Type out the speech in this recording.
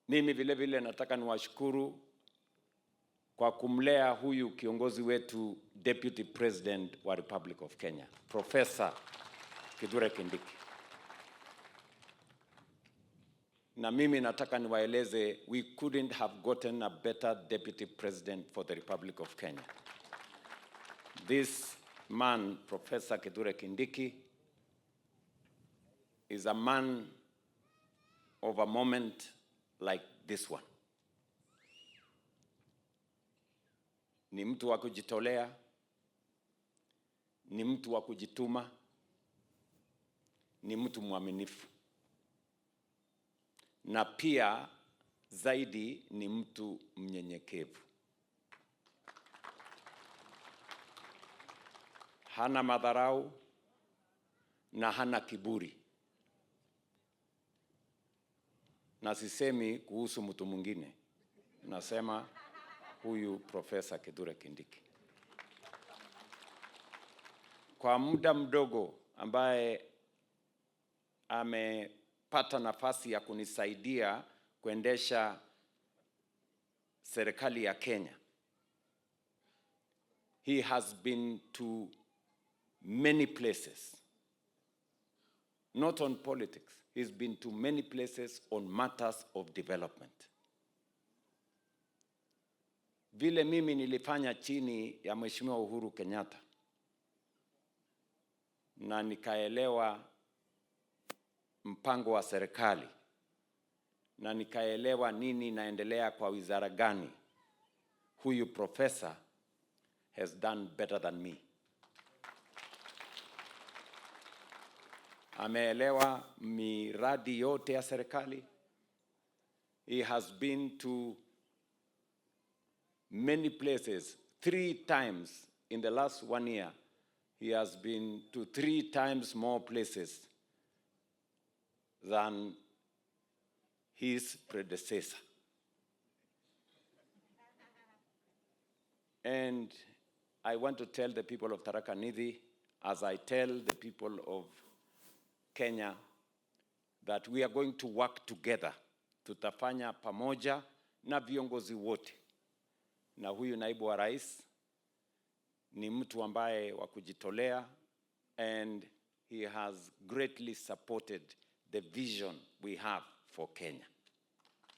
Mimi vile vile nataka niwashukuru kwa kumlea huyu kiongozi wetu, Deputy President wa Republic of Kenya, Professor Kithure Kindiki. Na mimi nataka niwaeleze, we couldn't have gotten a better Deputy President for the Republic of Kenya. This man, Professor Kithure Kindiki, is a man of a moment like this one. Ni mtu wa kujitolea, ni mtu wa kujituma, ni mtu mwaminifu. Na pia zaidi ni mtu mnyenyekevu. Hana madharau na hana kiburi. Na sisemi kuhusu mtu mwingine, nasema huyu Professor Kithure Kindiki. Kwa muda mdogo ambaye amepata nafasi ya kunisaidia kuendesha serikali ya Kenya, he has been to many places, not on politics. He's been to many places on matters of development. Vile mimi nilifanya chini ya Mheshimiwa Uhuru Kenyatta, na nikaelewa mpango wa serikali, na nikaelewa nini naendelea kwa wizara gani, huyu professor has done better than me. Ameelewa miradi yote ya serikali. He has been to many places. 3 times in the last 1 year, he has been to 3 times more places than his predecessor. And I want to tell the people of Tharaka Nithi, as I tell the people of Kenya, that we are going to work together. Tutafanya pamoja na viongozi wote. Na huyu naibu wa rais ni mtu ambaye wa kujitolea, and he has greatly supported the vision we have for Kenya.